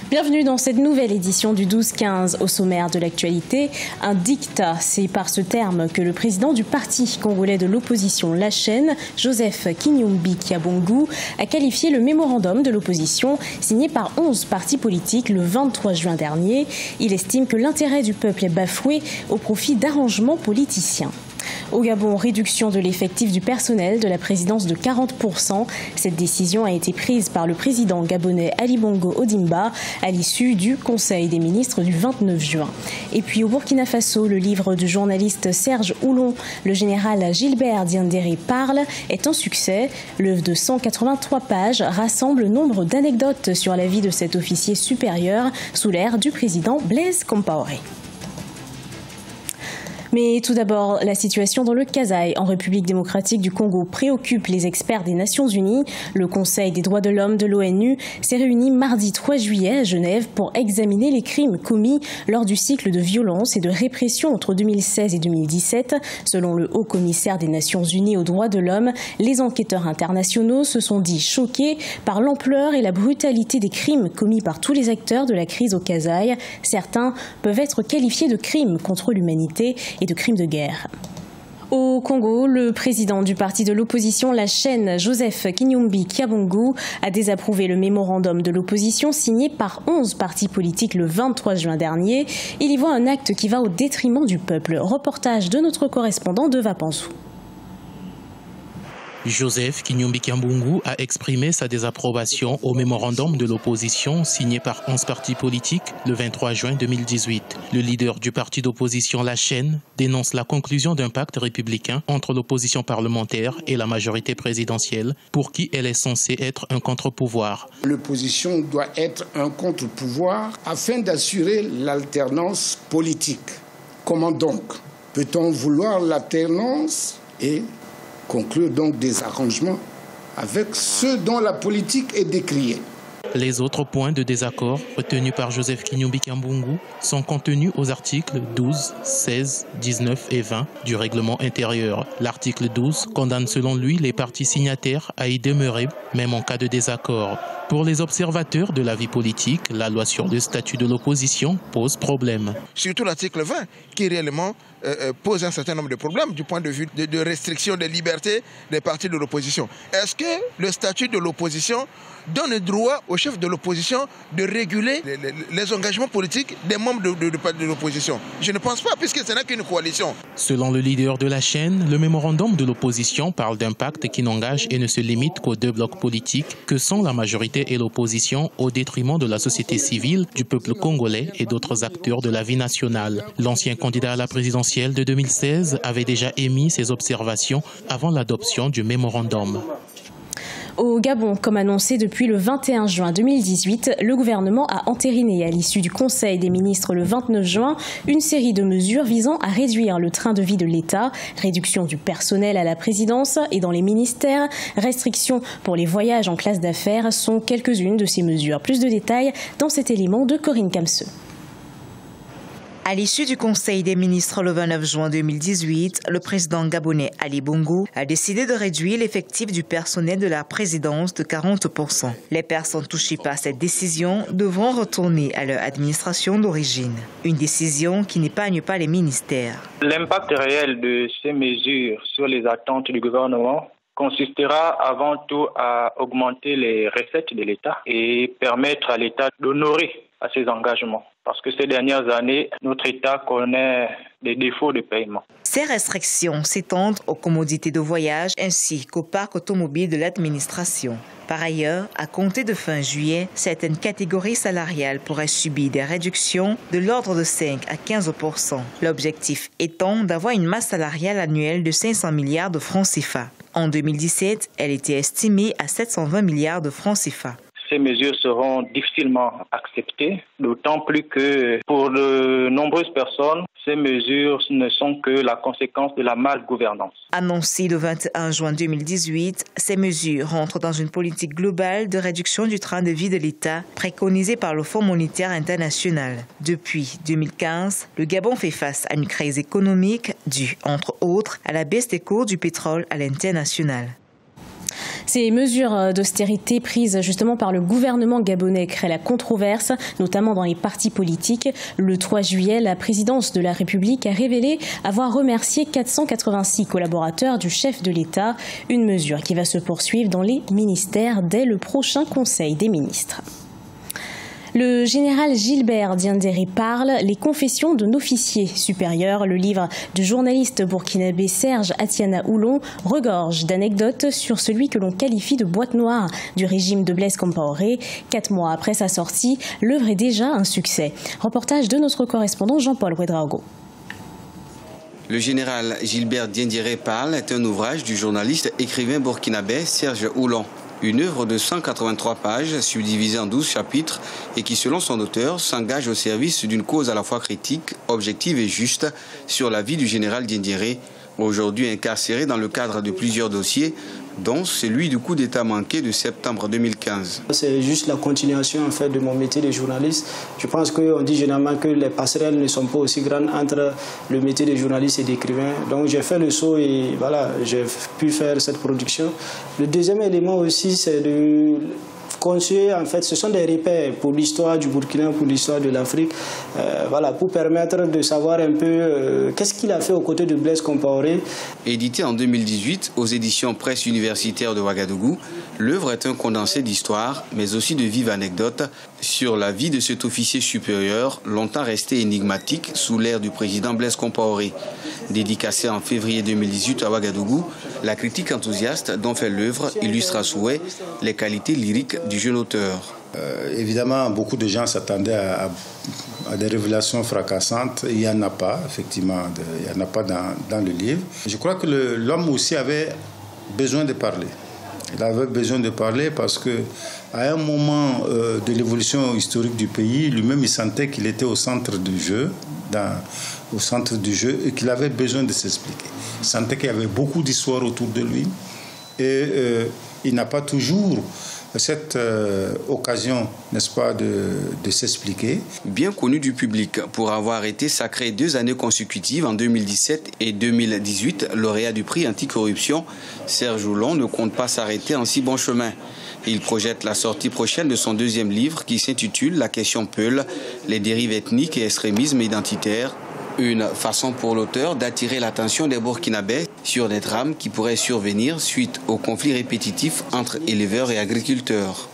Bienvenue dans cette nouvelle édition du 12-15. Au sommaire de l'actualité, un dictat. C'est par ce terme que le président du parti congolais de l'opposition La Chaîne, Joseph Kinyumbi Kiabongu, a qualifié le mémorandum de l'opposition signé par 11 partis politiques le 23 juin dernier. Il estime que l'intérêt du peuple est bafoué au profit d'arrangements politiciens. Au Gabon, réduction de l'effectif du personnel de la présidence de 40%. Cette décision a été prise par le président gabonais Ali Bongo Ondimba à l'issue du Conseil des ministres du 29 juin. Et puis au Burkina Faso, le livre du journaliste Serge Oulon, le général Gilbert Diendéré parle, est un succès. L'œuvre de 183 pages rassemble nombre d'anecdotes sur la vie de cet officier supérieur sous l'ère du président Blaise Compaoré. Mais tout d'abord, la situation dans le Kasaï, en République démocratique du Congo, préoccupe les experts des Nations Unies. Le Conseil des droits de l'homme de l'ONU s'est réuni mardi 3 juillet à Genève pour examiner les crimes commis lors du cycle de violence et de répression entre 2016 et 2017. Selon le haut-commissaire des Nations Unies aux droits de l'homme, les enquêteurs internationaux se sont dit choqués par l'ampleur et la brutalité des crimes commis par tous les acteurs de la crise au Kasaï. Certains peuvent être qualifiés de crimes contre l'humanité et de crimes de guerre. Au Congo, le président du parti de l'opposition La Chaîne, Joseph Kinyumbi Kiabongu, a désapprouvé le mémorandum de l'opposition signé par 11 partis politiques le 23 juin dernier. Il y voit un acte qui va au détriment du peuple. Reportage de notre correspondant de Vapansou. Joseph Kinyumbi Kiabongu a exprimé sa désapprobation au mémorandum de l'opposition signé par 11 partis politiques le 23 juin 2018. Le leader du parti d'opposition La Chaîne dénonce la conclusion d'un pacte républicain entre l'opposition parlementaire et la majorité présidentielle pour qui elle est censée être un contre-pouvoir. L'opposition doit être un contre-pouvoir afin d'assurer l'alternance politique. Comment donc peut-on vouloir l'alternance et conclure donc des arrangements avec ceux dont la politique est décriée? Les autres points de désaccord retenus par Joseph Kinyumbi Kiabongu sont contenus aux articles 12, 16, 19 et 20 du règlement intérieur. L'article 12 condamne selon lui les partis signataires à y demeurer, même en cas de désaccord. Pour les observateurs de la vie politique, la loi sur le statut de l'opposition pose problème. Surtout l'article 20 qui réellement pose un certain nombre de problèmes du point de vue de restriction des libertés des partis de l'opposition. Est-ce que le statut de l'opposition donne le droit au chef de l'opposition de réguler les engagements politiques des membres de l'opposition? Je ne pense pas, puisque ce n'est qu'une coalition. Selon le leader de La Chaîne, le mémorandum de l'opposition parle d'un pacte qui n'engage et ne se limite qu'aux deux blocs politiques que sont la majorité et l'opposition, au détriment de la société civile, du peuple congolais et d'autres acteurs de la vie nationale. L'ancien candidat à la présidentielle de 2016 avait déjà émis ses observations avant l'adoption du mémorandum. Au Gabon, comme annoncé depuis le 21 juin 2018, le gouvernement a entériné à l'issue du Conseil des ministres le 29 juin une série de mesures visant à réduire le train de vie de l'État, réduction du personnel à la présidence et dans les ministères, restrictions pour les voyages en classe d'affaires sont quelques-unes de ces mesures. Plus de détails dans cet élément de Corinne Kamseux. À l'issue du Conseil des ministres le 29 juin 2018, le président gabonais Ali Bongo a décidé de réduire l'effectif du personnel de la présidence de 40%. Les personnes touchées par cette décision devront retourner à leur administration d'origine. Une décision qui n'épargne pas les ministères. L'impact réel de ces mesures sur les attentes du gouvernement consistera avant tout à augmenter les recettes de l'État et permettre à l'État d'honorer à ses engagements. Parce que ces dernières années, notre État connaît des défauts de paiement. Ces restrictions s'étendent aux commodités de voyage ainsi qu'au parc automobile de l'administration. Par ailleurs, à compter de fin juillet, certaines catégories salariales pourraient subir des réductions de l'ordre de 5 à 15%. L'objectif étant d'avoir une masse salariale annuelle de 500 milliards de francs CFA. En 2017, elle était estimée à 720 milliards de francs CFA. Ces mesures seront difficilement acceptées, d'autant plus que pour de nombreuses personnes, ces mesures ne sont que la conséquence de la malgouvernance. Annoncées le 21 juin 2018, ces mesures rentrent dans une politique globale de réduction du train de vie de l'État préconisée par le Fonds monétaire international. Depuis 2015, le Gabon fait face à une crise économique due, entre autres, à la baisse des cours du pétrole à l'international. Ces mesures d'austérité prises justement par le gouvernement gabonais créent la controverse, notamment dans les partis politiques. Le 3 juillet, la présidence de la République a révélé avoir remercié 486 collaborateurs du chef de l'État, une mesure qui va se poursuivre dans les ministères dès le prochain Conseil des ministres. Le général Gilbert Diendéré parle, les confessions d'un officier supérieur. Le livre du journaliste burkinabé Serge Atiana Oulon regorge d'anecdotes sur celui que l'on qualifie de boîte noire du régime de Blaise Compaoré. 4 mois après sa sortie, l'œuvre est déjà un succès. Reportage de notre correspondant Jean-Paul Ouedraogo. Le général Gilbert Diendéré parle est un ouvrage du journaliste écrivain burkinabé Serge Oulon. Une œuvre de 183 pages, subdivisée en 12 chapitres et qui, selon son auteur, s'engage au service d'une cause à la fois critique, objective et juste sur la vie du général Diendéré, aujourd'hui incarcéré dans le cadre de plusieurs dossiers, dont celui du coup d'État manqué de septembre 2015. C'est juste la continuation en fait de mon métier de journaliste. Je pense qu'on dit généralement que les passerelles ne sont pas aussi grandes entre le métier de journaliste et d'écrivain. Donc j'ai fait le saut et voilà, j'ai pu faire cette production. Le deuxième élément aussi, c'est de construire, en fait, ce sont des repères pour l'histoire du Burkina, pour l'histoire de l'Afrique, voilà, pour permettre de savoir un peu qu'est-ce qu'il a fait aux côtés de Blaise Compaoré. Édité en 2018 aux éditions Presse universitaire de Ouagadougou, l'œuvre est un condensé d'histoires, mais aussi de vives anecdotes sur la vie de cet officier supérieur, longtemps resté énigmatique sous l'ère du président Blaise Compaoré. Dédicacé en février 2018 à Ouagadougou, la critique enthousiaste dont fait l'œuvre illustre à souhait les qualités lyriques du jeune auteur. Évidemment, beaucoup de gens s'attendaient à des révélations fracassantes. Il n'y en a pas, effectivement, il n'y en a pas dans le livre. Je crois que l'homme aussi avait besoin de parler. Il avait besoin de parler parce qu'à un moment de l'évolution historique du pays, lui-même, il sentait qu'il était au centre du jeu, et qu'il avait besoin de s'expliquer. Il sentait qu'il y avait beaucoup d'histoires autour de lui et il n'a pas toujours cette occasion, n'est-ce pas, de s'expliquer. Bien connu du public pour avoir été sacré 2 années consécutives en 2017 et 2018, lauréat du prix anticorruption, Serge Oulon ne compte pas s'arrêter en si bon chemin. Il projette la sortie prochaine de son 2e livre qui s'intitule La question Peul, les dérives ethniques et extrémismes identitaires. Une façon pour l'auteur d'attirer l'attention des Burkinabés sur des drames qui pourraient survenir suite aux conflits répétitifs entre éleveurs et agriculteurs.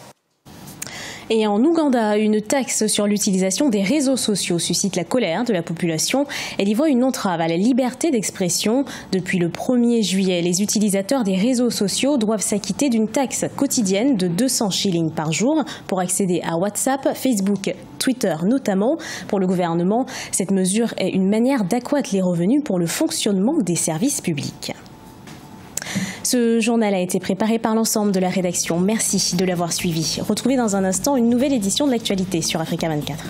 Et en Ouganda, une taxe sur l'utilisation des réseaux sociaux suscite la colère de la population. Elle y voit une entrave à la liberté d'expression. Depuis le 1er juillet, les utilisateurs des réseaux sociaux doivent s'acquitter d'une taxe quotidienne de 200 shillings par jour pour accéder à WhatsApp, Facebook, Twitter notamment. Pour le gouvernement, cette mesure est une manière d'accroître les revenus pour le fonctionnement des services publics. Ce journal a été préparé par l'ensemble de la rédaction. Merci de l'avoir suivi. Retrouvez dans un instant une nouvelle édition de l'actualité sur Africa 24.